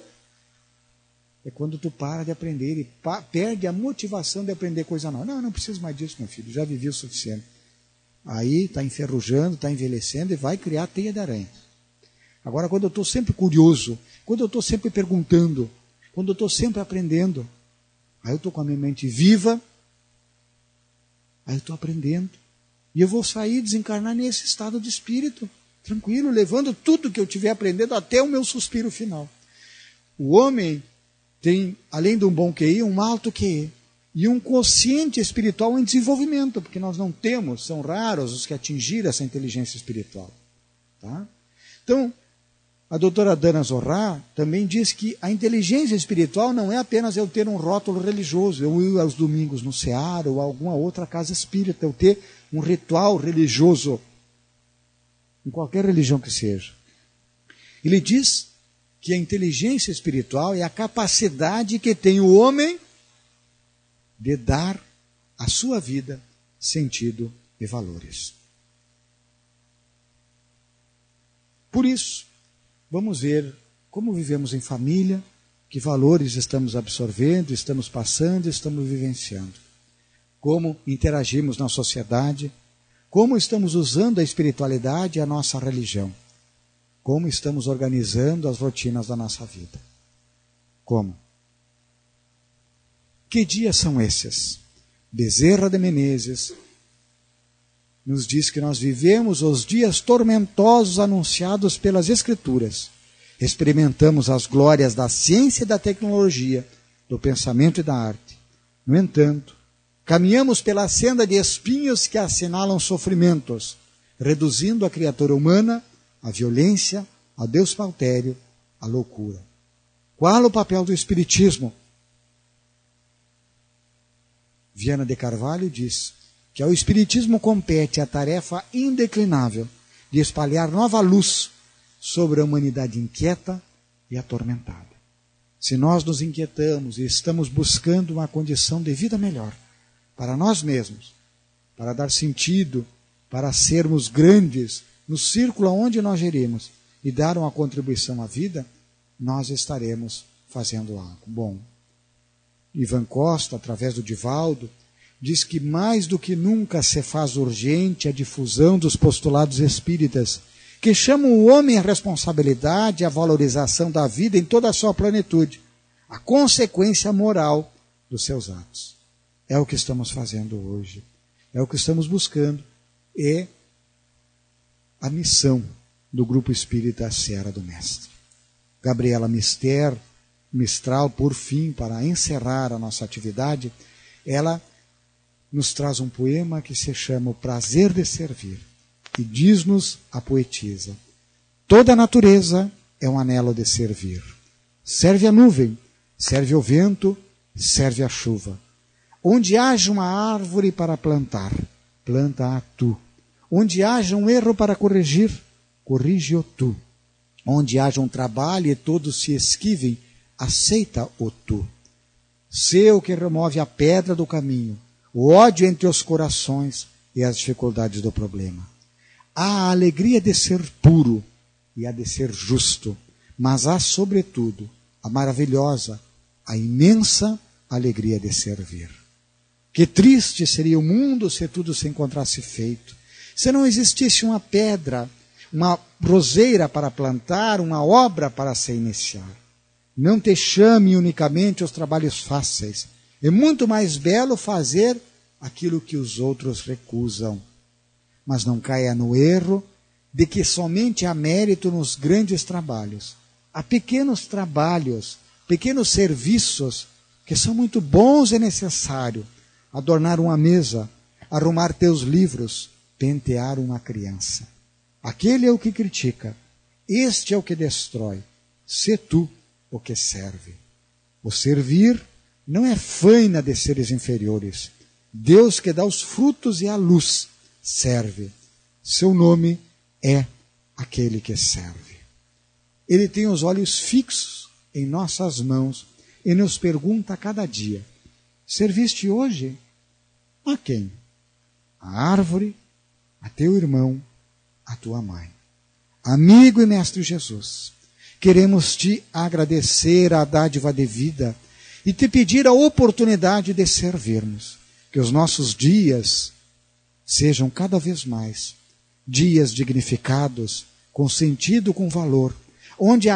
é quando tu para de aprender e perde a motivação de aprender coisa nova. Não preciso mais disso, meu filho, já vivi o suficiente. Aí está enferrujando, está envelhecendo e vai criar teia de aranha. Agora, quando eu estou sempre curioso, quando eu estou sempre perguntando, quando eu estou sempre aprendendo, aí eu estou com a minha mente viva, aí eu estou aprendendo. E eu vou sair, desencarnar nesse estado de espírito, tranquilo, levando tudo que eu estiver aprendendo até o meu suspiro final. O homem tem, além de um bom QI, um alto QE. E um quociente espiritual em desenvolvimento, porque nós não temos, são raros os que atingiram essa inteligência espiritual. Tá? Então, a doutora Dana Zohar também diz que a inteligência espiritual não é apenas eu ter um rótulo religioso, eu ir aos domingos no Ceará ou alguma outra casa espírita, eu ter um ritual religioso, em qualquer religião que seja. Ele diz que a inteligência espiritual é a capacidade que tem o homem de dar à sua vida sentido e valores. Por isso, vamos ver como vivemos em família, que valores estamos absorvendo, estamos passando, estamos vivenciando. Como interagimos na sociedade, como estamos usando a espiritualidade e a nossa religião. Como estamos organizando as rotinas da nossa vida. Como? Que dias são esses? Bezerra de Menezes nos diz que nós vivemos os dias tormentosos anunciados pelas Escrituras. Experimentamos as glórias da ciência e da tecnologia, do pensamento e da arte. No entanto, caminhamos pela senda de espinhos que assinalam sofrimentos, reduzindo a criatura humana à violência, ao despautério, à loucura. Qual o papel do Espiritismo? Viana de Carvalho diz que ao Espiritismo compete a tarefa indeclinável de espalhar nova luz sobre a humanidade inquieta e atormentada. Se nós nos inquietamos e estamos buscando uma condição de vida melhor para nós mesmos, para dar sentido, para sermos grandes no círculo onde nós geremos e dar uma contribuição à vida, nós estaremos fazendo algo bom. Ivan Costa, através do Divaldo, diz que mais do que nunca se faz urgente a difusão dos postulados espíritas, que chamam o homem à responsabilidade e à valorização da vida em toda a sua plenitude, a consequência moral dos seus atos. É o que estamos fazendo hoje, é o que estamos buscando, é a missão do Grupo Espírita Seara do Mestre. Gabriela Mistral, por fim, para encerrar a nossa atividade, ela nos traz um poema que se chama O Prazer de Servir, e diz-nos a poetisa: toda a natureza é um anelo de servir. Serve a nuvem, serve o vento, serve a chuva. Onde haja uma árvore para plantar, planta-a tu. Onde haja um erro para corrigir, corrige-o tu. Onde haja um trabalho e todos se esquivem, aceita-o tu. Sê o que remove a pedra do caminho, o ódio entre os corações e as dificuldades do problema. Há a alegria de ser puro e a de ser justo, mas há, sobretudo, a maravilhosa, a imensa alegria de servir. Que triste seria o mundo se tudo se encontrasse feito, se não existisse uma pedra, uma roseira para plantar, uma obra para se iniciar. Não te chame unicamente os trabalhos fáceis, é muito mais belo fazer aquilo que os outros recusam. Mas não caia no erro de que somente há mérito nos grandes trabalhos. Há pequenos trabalhos, pequenos serviços que são muito bons e necessários. Adornar uma mesa, arrumar teus livros, pentear uma criança. Aquele é o que critica, este é o que destrói. Sê tu o que serve. O servir não é faina de seres inferiores. Deus que dá os frutos e a luz serve. Seu nome é aquele que serve. Ele tem os olhos fixos em nossas mãos e nos pergunta a cada dia: serviste hoje? A quem? A árvore, a teu irmão, a tua mãe. Amigo e Mestre Jesus, queremos te agradecer a dádiva de vida e te pedir a oportunidade de servirmos. Que os nossos dias sejam cada vez mais dias dignificados, com sentido, com valor, onde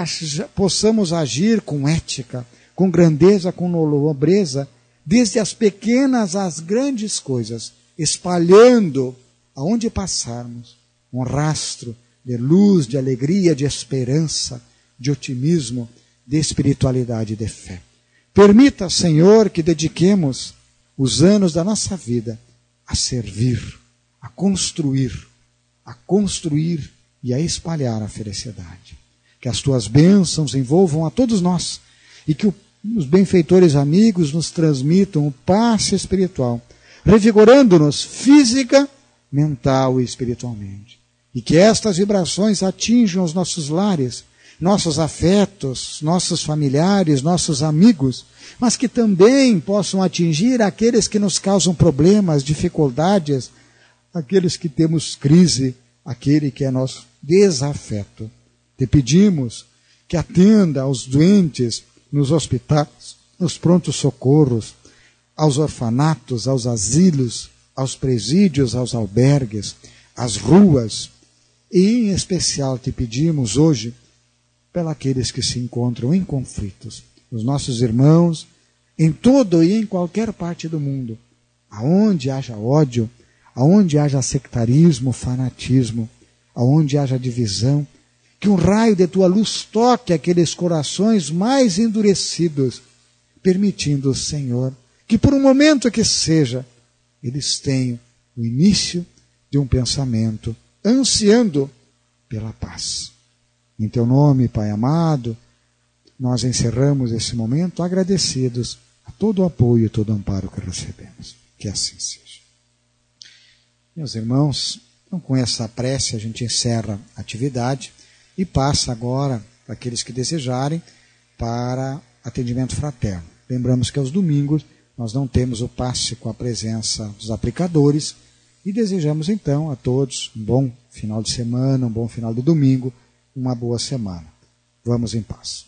possamos agir com ética, com grandeza, com nobreza, desde as pequenas às grandes coisas, espalhando, aonde passarmos, um rastro de luz, de alegria, de esperança, de otimismo, de espiritualidade e de fé. Permita, Senhor, que dediquemos os anos da nossa vida a servir, a construir e a espalhar a felicidade. Que as tuas bênçãos envolvam a todos nós e que os benfeitores amigos nos transmitam o passe espiritual, revigorando-nos física, mental e espiritualmente. E que estas vibrações atinjam os nossos lares, nossos afetos, nossos familiares, nossos amigos, mas que também possam atingir aqueles que nos causam problemas, dificuldades, aqueles que temos crise, aquele que é nosso desafeto. Te pedimos que atenda aos doentes nos hospitais, nos prontos socorros, aos orfanatos, aos asilos, aos presídios, aos albergues, às ruas, e em especial te pedimos hoje pelos que se encontram em conflitos, os nossos irmãos, em todo e em qualquer parte do mundo, aonde haja ódio, aonde haja sectarismo, fanatismo, aonde haja divisão, que um raio de tua luz toque aqueles corações mais endurecidos, permitindo, Senhor, que por um momento que seja, eles tenham o início de um pensamento, ansiando pela paz. Em teu nome, Pai amado, nós encerramos esse momento agradecidos a todo o apoio e todo o amparo que recebemos. Que assim seja. Meus irmãos, então com essa prece a gente encerra a atividade e passa agora, para aqueles que desejarem, para atendimento fraterno. Lembramos que aos domingos nós não temos o passe com a presença dos aplicadores e desejamos então a todos um bom final de semana, um bom final de domingo, uma boa semana. Vamos em paz.